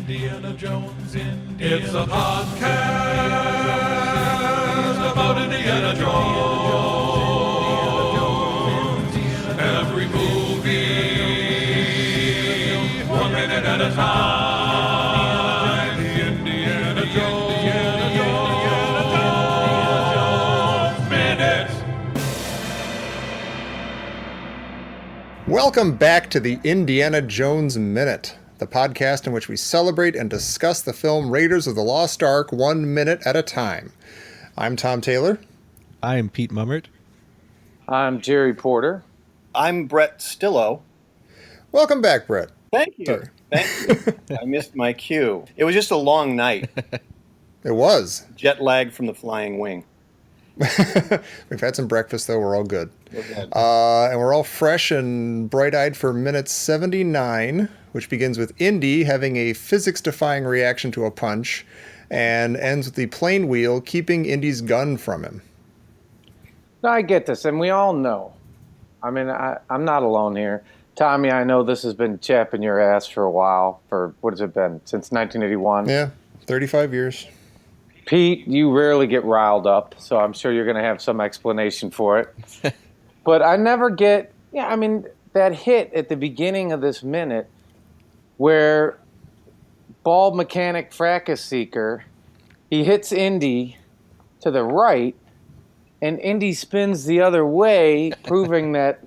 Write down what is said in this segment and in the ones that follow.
Indiana Jones, It's a podcast about Indiana Jones. Every movie, 1 minute at a time. The Indiana Jones Minute. Welcome back to the Indiana Jones Minute, the podcast in which we celebrate and discuss the film Raiders of the Lost Ark 1 minute at a time. I'm Tom Taylor. I am Pete Mummert. I'm Jerry Porter. I'm Brett Stillo. Welcome back, Brett. Thank you. Sorry. Thank you. I missed my cue. It was just a long night. It was. Jet lag from the flying wing. We've had some breakfast, though. We're all good. We're good. And we're all fresh and bright-eyed for minute 79, which begins with Indy having a physics-defying reaction to a punch and ends with the plane wheel keeping Indy's gun from him. No, I get this, and we all know. I mean, I'm not alone here. Tommy, I know this has been chapping your ass for a while. For, what has it been, since 1981? Yeah, 35 years. Pete, you rarely get riled up, so I'm sure you're going to have some explanation for it. But I never get, that hit at the beginning of this minute where bald mechanic fracas seeker, he hits Indy to the right, and Indy spins the other way, proving that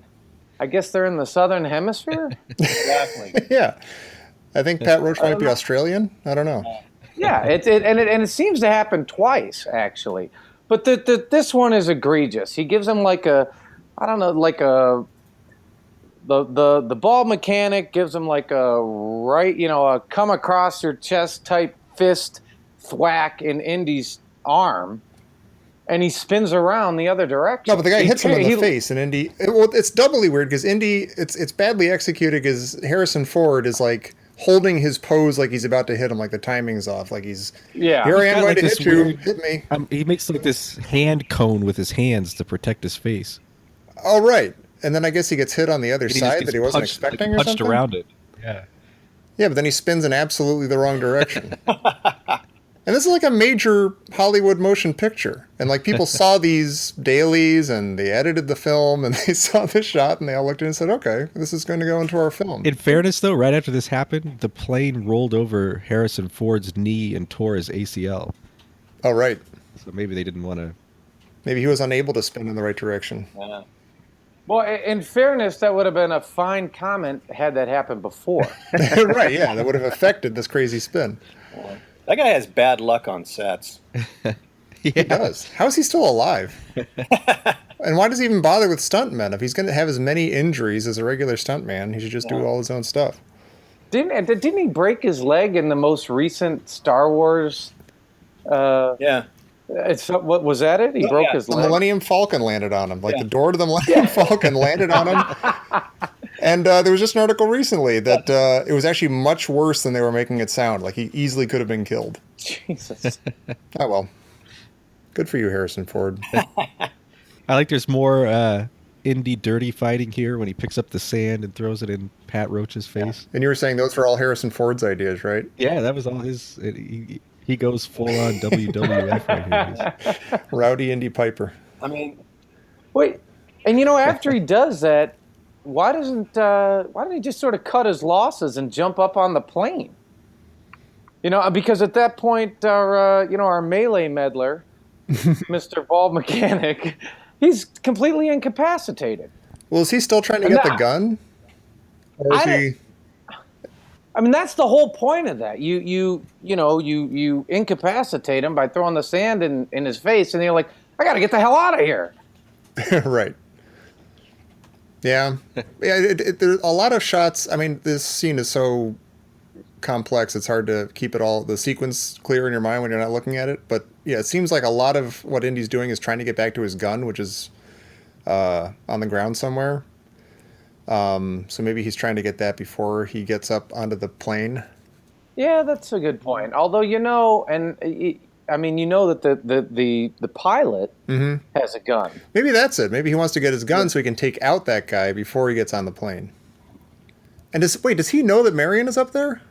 I guess they're in the southern hemisphere? Exactly. Yeah. I think Pat Roach might be Australian. I don't know. Yeah, it seems to happen twice, actually. But this one is egregious. He gives him the ball mechanic gives him like a come across your chest type fist thwack in Indy's arm, and he spins around the other direction. No, but the guy hits him in the face, and Indy. It's doubly weird because Indy. It's badly executed because Harrison Ford is like holding his pose like he's about to hit him, like the timing's off, like he's here I am going to hit you, hit me. He makes like this hand cone with his hands to protect his face. Oh, right. And then I guess he gets hit on the other side that he wasn't expecting or punched something? Around it. Yeah. Yeah, but then he spins in absolutely the wrong direction. And this is like a major Hollywood motion picture. And like people saw these dailies and they edited the film and they saw the shot and they all looked at it and said, okay, this is going to go into our film. In fairness, though, right after this happened, the plane rolled over Harrison Ford's knee and tore his ACL. Oh, right. So maybe they didn't want to. Maybe he was unable to spin in the right direction. Yeah. Well, in fairness, that would have been a fine comment had that happened before. Right, yeah. That would have affected this crazy spin. That guy has bad luck on sets. He does. How is he still alive? And why does he even bother with stuntmen? If he's going to have as many injuries as a regular stuntman, he should just do all his own stuff. Didn't he break his leg in the most recent Star Wars? Yeah. What was that? He broke his The leg. Millennium Falcon landed on him. The door to the Millennium Falcon landed on him. And there was just an article recently that it was actually much worse than they were making it sound. Like he easily could have been killed. Jesus. Oh, well. Good for you, Harrison Ford. I like there's more Indy dirty fighting here when he picks up the sand and throws it in Pat Roach's face. And you were saying those were all Harrison Ford's ideas, right? Yeah, that was all his. He goes full on WWF right here. Rowdy Indy Piper. I mean, Wait, and after he does that, why doesn't he just sort of cut his losses and jump up on the plane? Because at that point, our melee meddler, Mr. Bald Mechanic, he's completely incapacitated. Well, is he still trying to get the gun? Or is he... I mean, that's the whole point of that. You incapacitate him by throwing the sand in his face, and you're like, I got to get the hell out of here. Right. Yeah. There's a lot of shots. I mean, this scene is so complex, it's hard to keep the sequence clear in your mind when you're not looking at it. But yeah, it seems like a lot of what Indy's doing is trying to get back to his gun, which is on the ground somewhere. So maybe he's trying to get that before he gets up onto the plane. Yeah, that's a good point. Although, that the pilot has a gun. Maybe that's it. Maybe he wants to get his gun so he can take out that guy before he gets on the plane. And does he know that Marion is up there?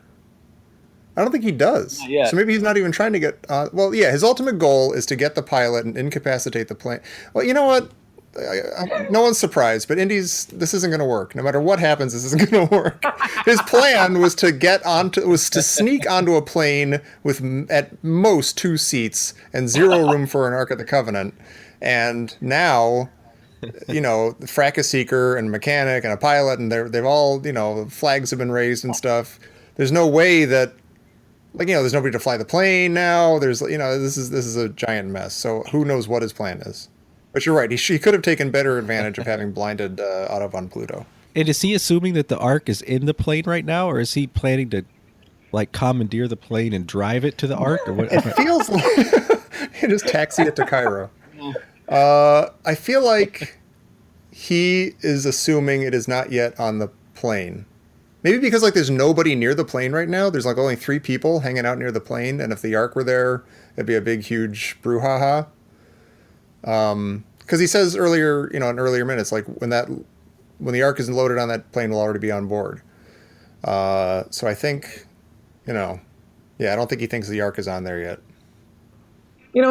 I don't think he does. Not yet. So maybe he's not even trying to get. Well, yeah, his ultimate goal is to get the pilot and incapacitate the plane. Well, you know what? No one's surprised, but this isn't going to work. No matter what happens, this isn't going to work. His plan was to sneak onto a plane with at most 2 seats and 0 room for an Ark of the Covenant. And now, the fracas seeker and mechanic and a pilot, and they've all, flags have been raised and stuff. There's no way that, there's nobody to fly the plane now. There's, this is a giant mess. So who knows what his plan is? But you're right. He could have taken better advantage of having blinded Otto von Pluto. And is he assuming that the Ark is in the plane right now, or is he planning to, commandeer the plane and drive it to the Ark? Or what? It feels like just taxi it to Cairo. I feel like he is assuming it is not yet on the plane. Maybe because there's nobody near the plane right now. There's only 3 people hanging out near the plane, and if the Ark were there, it'd be a big, huge brouhaha. Because he says earlier, in earlier minutes, when the Ark isn't loaded on that plane, we'll already be on board. So I think, I don't think he thinks the Ark is on there yet.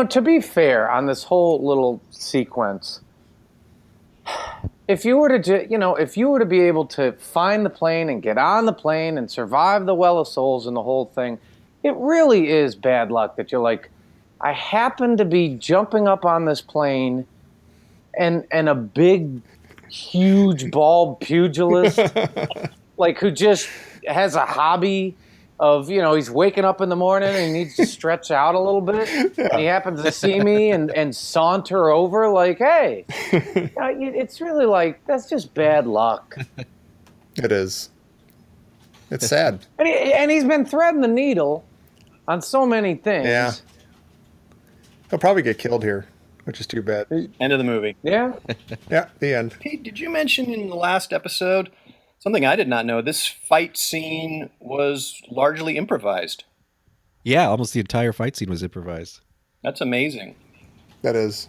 To be fair on this whole little sequence, if you were to be able to find the plane and get on the plane and survive the Well of Souls and the whole thing, it really is bad luck that you're like, I happen to be jumping up on this plane and a big, huge, bald pugilist, who just has a hobby of, he's waking up in the morning and he needs to stretch out a little bit. Yeah. And he happens to see me and saunter over hey, it's really that's just bad luck. It is. It's sad. And he's been threading the needle on so many things. Yeah. He'll probably get killed here, which is too bad. End of the movie. Yeah. Yeah, the end. Hey, did you mention in the last episode something I did not know? This fight scene was largely improvised. Yeah, almost the entire fight scene was improvised. That's amazing. That is.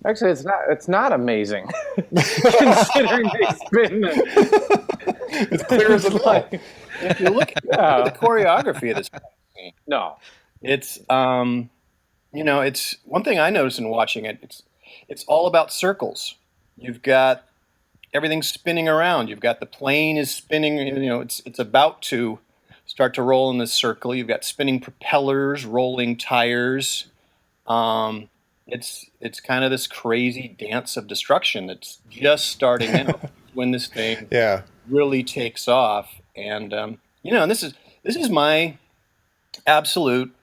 Actually, it's not amazing. Considering they've been... It's clear as a bell. If you look at the choreography of this fight scene, no. It's... it's one thing I noticed in watching it. It's all about circles. You've got everything spinning around. You've got the plane is spinning. It's about to start to roll in this circle. You've got spinning propellers, rolling tires. It's kind of this crazy dance of destruction that's just starting out when this thing really takes off. And and this is my absolute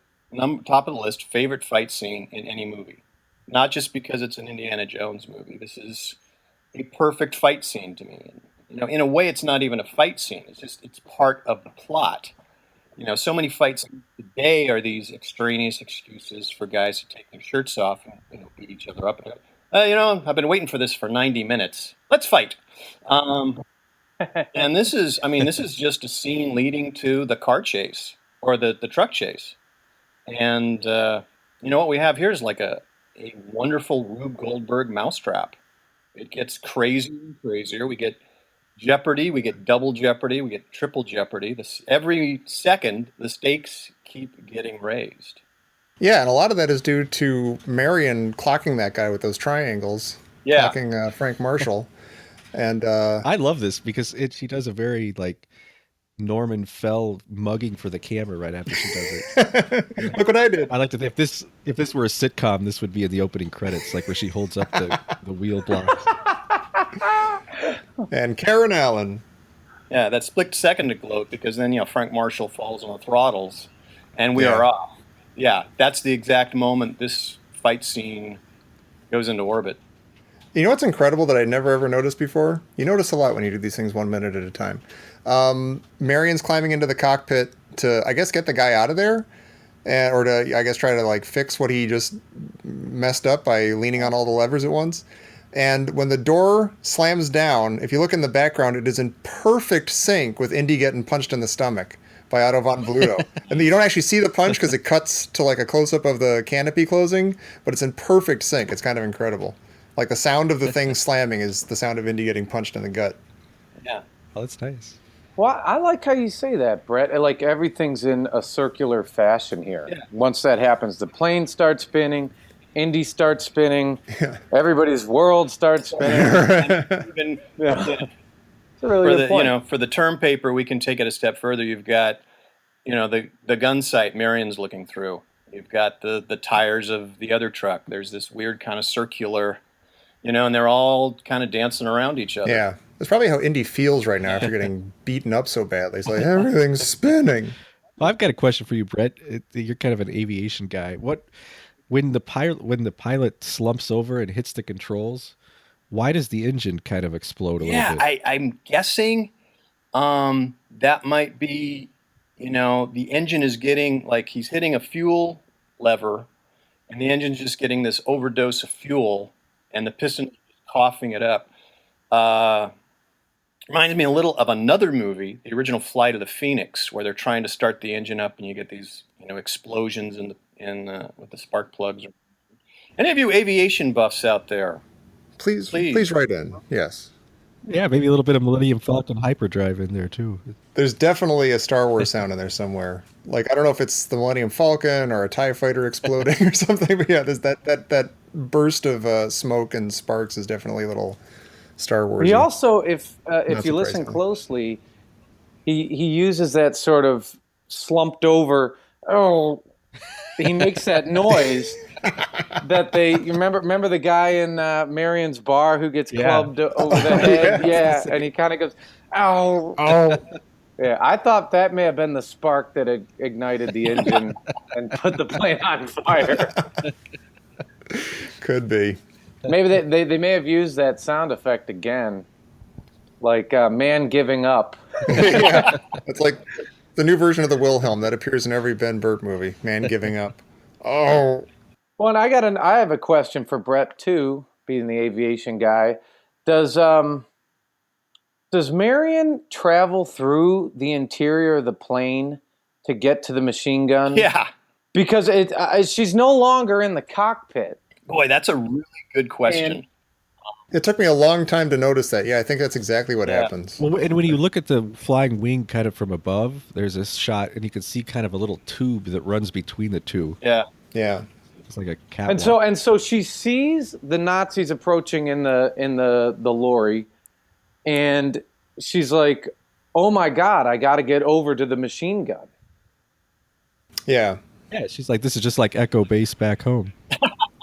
top of the list favorite fight scene in any movie. Not just because it's an Indiana Jones movie. This is a perfect fight scene to me. In a way, it's not even a fight scene. It's part of the plot. So many fights today are these extraneous excuses for guys to take their shirts off and beat each other up. I've been waiting for this for 90 minutes. Let's fight. And this is just a scene leading to the car chase or the truck chase. And what we have here is a wonderful Rube Goldberg mousetrap. It gets crazier and crazier. We get Jeopardy, we get double Jeopardy, we get triple Jeopardy. Every second, the stakes keep getting raised. Yeah, and a lot of that is due to Marion clocking that guy with those triangles. Yeah. Clocking Frank Marshall. And I love this because she does a very Norman Fell mugging for the camera right after she does it. Look what I did. I like to think if this were a sitcom, this would be in the opening credits, where she holds up the wheel blocks. And Karen Allen. Yeah, that split second to gloat because then Frank Marshall falls on the throttles, and we are off. Yeah, that's the exact moment this fight scene goes into orbit. You know what's incredible that I never ever noticed before? You notice a lot when you do these things 1 minute at a time. Marion's climbing into the cockpit to, I guess, get the guy out of there, or to, I guess, try to fix what he just messed up by leaning on all the levers at once. And when the door slams down, if you look in the background, it is in perfect sync with Indy getting punched in the stomach by Otto von Pluto. And you don't actually see the punch because it cuts to a close-up of the canopy closing, but it's in perfect sync. It's kind of incredible. The sound of the thing slamming is the sound of Indy getting punched in the gut. Yeah. Oh, that's nice. Well, I like how you say that, Brett. Like everything's in a circular fashion here. Yeah. Once that happens, the plane starts spinning, Indy starts spinning, everybody's world starts spinning. Even Yeah. It's a really for good point. for the term paper, we can take it a step further. You've got, the gun sight Marion's looking through. You've got the tires of the other truck. There's this weird kind of circular, and they're all kind of dancing around each other. Yeah. That's probably how Indy feels right now after getting beaten up so badly. It's like everything's spinning. Well, I've got a question for you, Brett. You're kind of an aviation guy. When the pilot slumps over and hits the controls, why does the engine kind of explode a little bit? I'm guessing that might be, the engine is getting, like, he's hitting a fuel lever, and the engine's just getting this overdose of fuel, and the piston is coughing it up. Reminds me a little of another movie, the original Flight of the Phoenix, where they're trying to start the engine up, and you get these, explosions with the spark plugs. Any of you aviation buffs out there? Please write in. Yes. Yeah, maybe a little bit of Millennium Falcon hyperdrive in there too. There's definitely a Star Wars sound in there somewhere. Like, I don't know if it's the Millennium Falcon or a TIE fighter exploding or something, but yeah, there's that burst of smoke and sparks is definitely a little Star Wars. He also, if you listen closely, he uses that sort of slumped over. Oh, he makes that noise that you remember the guy in Marion's bar who gets clubbed over the head. Yes. Yeah, and he kind of goes, "Oh." Yeah, I thought that may have been the spark that had ignited the engine and put the plane on fire. Could be. Maybe they may have used that sound effect again, like man giving up. Yeah, it's like the new version of the Wilhelm that appears in every Ben Burt movie. Man giving up. Oh. Well, and I have a question for Brett too, being the aviation guy. Does Marion travel through the interior of the plane to get to the machine gun? Yeah. Because she's no longer in the cockpit. Boy, that's a really good question. It took me a long time to notice that. Yeah, I think that's exactly what happens. Well, and when you look at the flying wing kind of from above, there's this shot, and you can see kind of a little tube that runs between the two. Yeah. Yeah. It's like a catwalk. And so she sees the Nazis approaching in the lorry, and she's like, "Oh my God, I got to get over to the machine gun." Yeah. Yeah, she's like, this is just like Echo Base back home.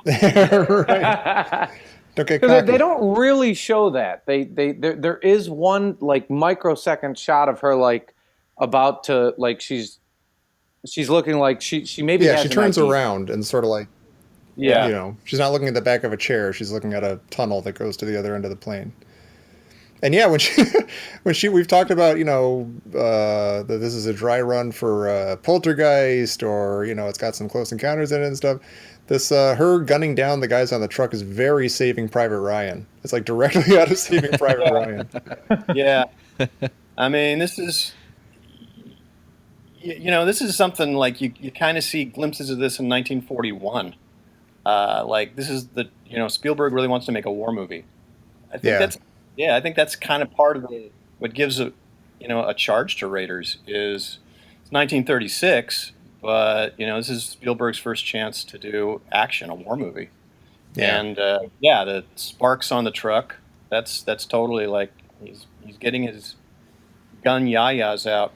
Right. Don't get cocky. They don't really show that. There is one like microsecond shot of her like about to like she's looking like she maybe has she turns an idea. around and sort of like she's not looking at the back of a chair, she's looking at a tunnel that goes to the other end of the plane. And yeah, when we've talked about, that this is a dry run for Poltergeist, or, it's got some Close Encounters in it and stuff. This, her gunning down the guys on the truck is very Saving Private Ryan. It's like directly out of Saving Private Ryan. Yeah. I mean, this is, this is something like you kind of see glimpses of this in 1941. Like this is Spielberg really wants to make a war movie. I think that's kind of part of what gives a charge to Raiders is it's 1936, but this is Spielberg's first chance to do action, a war movie. Yeah. And the sparks on the truck, that's totally like he's getting his gun yayas out.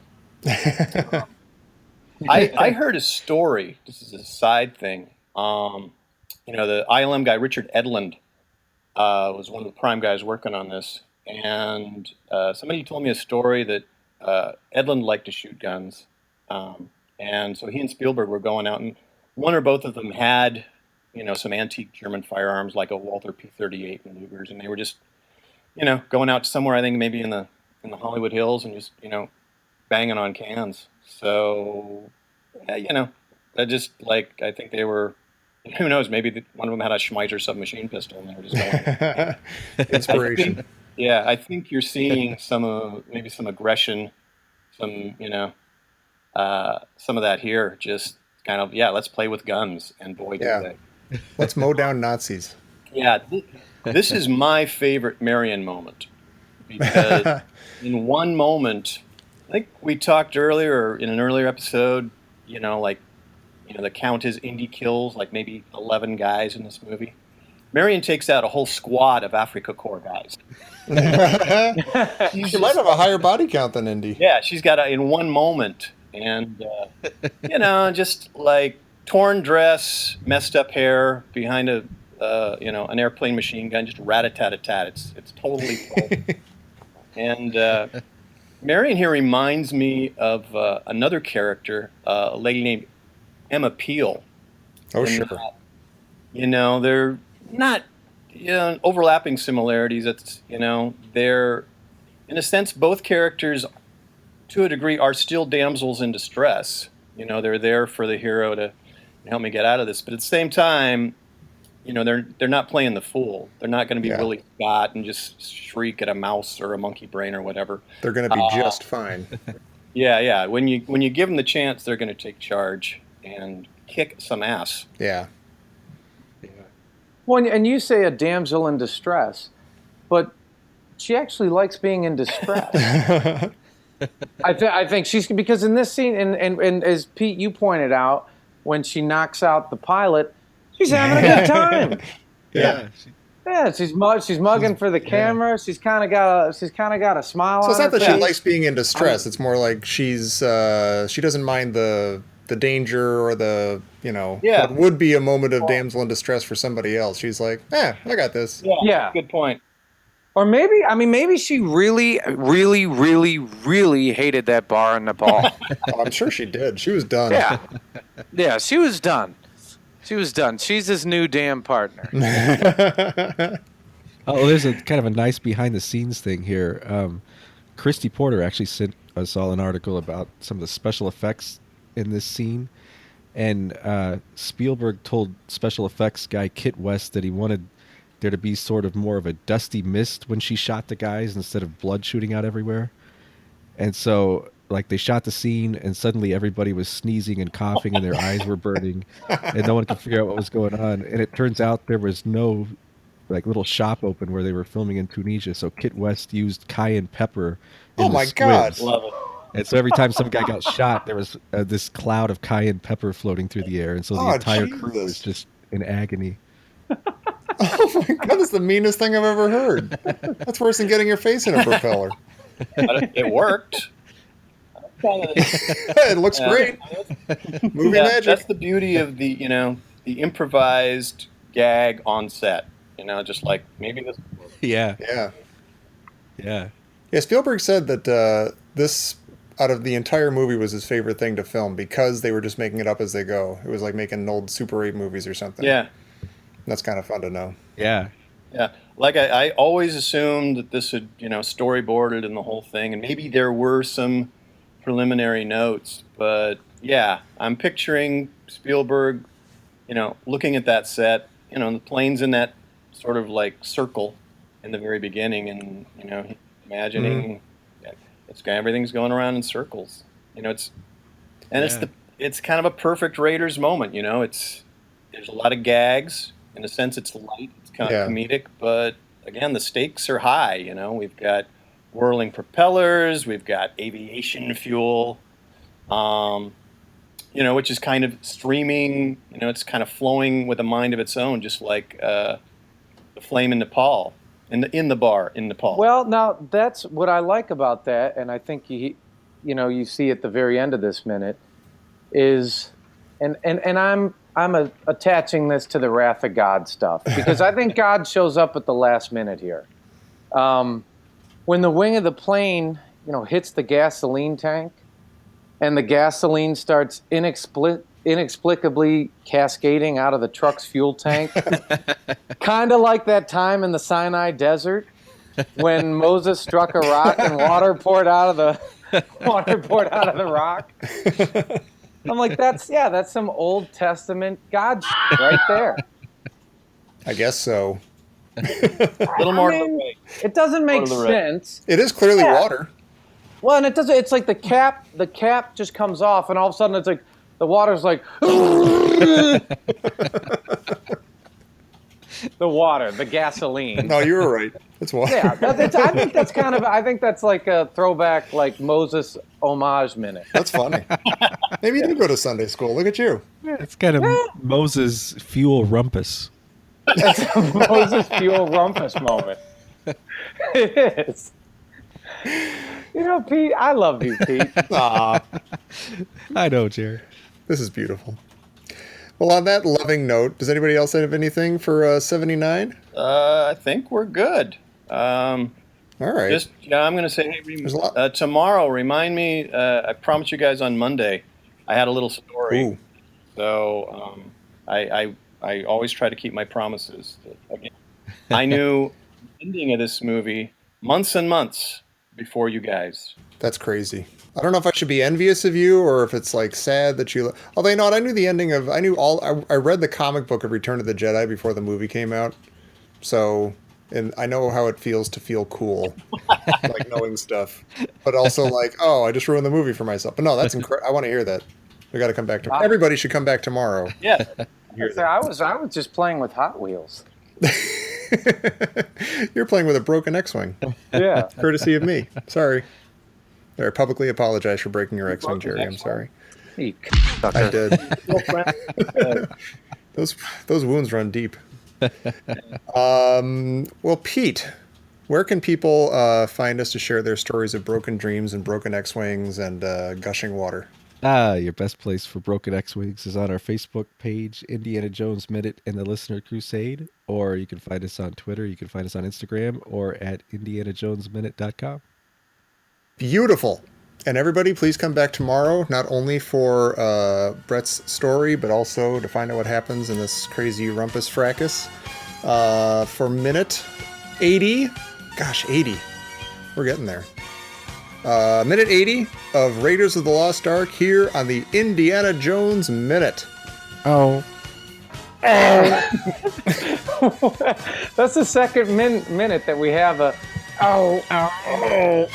I heard a story. This is a side thing. The ILM guy Richard Edlund was one of the prime guys working on this, and somebody told me a story that Edlund liked to shoot guns, and so he and Spielberg were going out, and one or both of them had, some antique German firearms like a Walther P-38 and Lugers, and they were just, going out somewhere, I think maybe in the Hollywood Hills, and just, banging on cans. So, I just I think they were. Who knows? Maybe one of them had a Schmeisser submachine pistol, and they were just going. Inspiration. I think you're seeing some aggression, some of that here. Just kind of let's play with guns, and boy, do they! Let's mow down Nazis. Yeah, this is my favorite Marion moment because in one moment, I think we talked earlier in an earlier episode, the count is Indy kills like maybe 11 guys in this movie. Marion takes out a whole squad of Africa Corps guys. She might have a higher body count than Indy. Yeah, she's got in one moment. And, just like torn dress, messed up hair behind an airplane machine gun, just rat-a-tat-a-tat. It's totally cool. And Marion here reminds me of another character, a lady named Emma Peel. Oh, sure. They're not overlapping similarities. It's they're in a sense both characters to a degree are still damsels in distress. They're there for the hero to help me get out of this, but at the same time, they're not playing the fool. They're not going to be Willie Scott and just shriek at a mouse or a monkey brain or whatever. They're going to be just fine. Yeah. When you give them the chance, they're going to take charge and kick some ass. Yeah. Well, and you say a damsel in distress, but she actually likes being in distress. I think she's, because in this scene, and as Pete, you pointed out, when she knocks out the pilot, she's having a good time. Yeah, she's mugging for the camera. She's kind of got a smile. So it's on not her that she face. likes being in distress. It's more like she doesn't mind the danger or the what would be a moment of damsel in distress for somebody else. She's like, I got this. Yeah. Good point. Or maybe she really, really, really, really hated that bar in Nepal. Oh, I'm sure she did. She was done. Yeah, she was done. She's his new damn partner. Oh, there's a kind of a nice behind the scenes thing here. Christy Porter actually sent us all an article about some of the special effects in this scene, and Spielberg told special effects guy Kit West that he wanted there to be sort of more of a dusty mist when she shot the guys instead of blood shooting out everywhere. And so, like, they shot the scene and suddenly everybody was sneezing and coughing and their eyes were burning and no one could figure out what was going on. And it turns out there was no little shop open where they were filming in Tunisia. So Kit West used cayenne pepper in the God. Love it. And so every time some guy got shot, there was this cloud of cayenne pepper floating through the air. And so the entire crew was just in agony. Oh my God, that's the meanest thing I've ever heard. That's worse than getting your face in a propeller. But it worked. It looks great. Movie magic. That's the beauty of the improvised gag on set. Just like maybe this. Yeah. Spielberg said that this, out of the entire movie, was his favorite thing to film because they were just making it up as they go. It was like making old Super 8 movies or something. Yeah. That's kind of fun to know. Yeah. Like I always assumed that this had, storyboarded and the whole thing, and maybe there were some preliminary notes, but yeah, I'm picturing Spielberg, looking at that set, the plane's in that sort of like circle in the very beginning, and imagining everything's going around in circles. It's kind of a perfect Raiders moment. There's a lot of gags. In a sense, it's light, it's kind of comedic, but again, the stakes are high. We've got whirling propellers, we've got aviation fuel, which is kind of streaming. It's kind of flowing with a mind of its own, just like the flame in Nepal, in the bar in Nepal. Well, now that's what I like about that, and I think you see at the very end of this minute is, and I'm attaching this to the Wrath of God stuff, because I think God shows up at the last minute here. When the wing of the plane, hits the gasoline tank, and the gasoline starts inexplicably cascading out of the truck's fuel tank, kind of like that time in the Sinai Desert when Moses struck a rock and water poured out of the rock. I'm like, that's some Old Testament God shit right there. I guess so. A little more. It doesn't make sense. It is clearly water. Well, and it doesn't. It's like the cap just comes off, and all of a sudden it's like the water's like. The water, the gasoline. No, you were right. It's water. Yeah, I think that's like a throwback, like Moses homage minute. That's funny. Maybe you did go to Sunday school. Look at you. Yeah, it's kind of Moses fuel rumpus. It's a Moses fuel rumpus moment. It is. You know, Pete, I love you, Pete. Aw, I know, Jerry. this is beautiful. Well, on that loving note, does anybody else have anything for 79? I think we're good. All right. I'm going to say, hey, There's a lot. tomorrow, remind me. I promised you guys on Monday. I had a little story. Ooh. So I always try to keep my promises. Again, I knew the ending of this movie months and months before you guys. That's crazy. I don't know if I should be envious of you or if it's like sad that you. Although you know what, I knew the ending of. I knew all. I read the comic book of Return of the Jedi before the movie came out, so and I know how it feels to feel cool, like knowing stuff, but also like, oh, I just ruined the movie for myself. But no, that's incredible. I want to hear that. We got to come back to. Everybody should come back tomorrow. Yeah. I was just playing with Hot Wheels. You're playing with a broken X-wing. Yeah. Courtesy of me. Sorry. I publicly apologize for breaking your X-wing, Jerry. I'm sorry. You I did. Those wounds run deep. Well, Pete, where can people find us to share their stories of broken dreams and broken X-wings and gushing water? Your best place for Broken X-Wings is on our Facebook page, Indiana Jones Minute and the Listener Crusade, or you can find us on Twitter, you can find us on Instagram, or at indianajonesminute.com. Beautiful. And everybody, please come back tomorrow, not only for Brett's story, but also to find out what happens in this crazy rumpus fracas. For minute 80. Gosh, 80. We're getting there. Minute 80 of Raiders of the Lost Ark here on the Indiana Jones Minute. Oh. That's the second minute that we have a. Oh.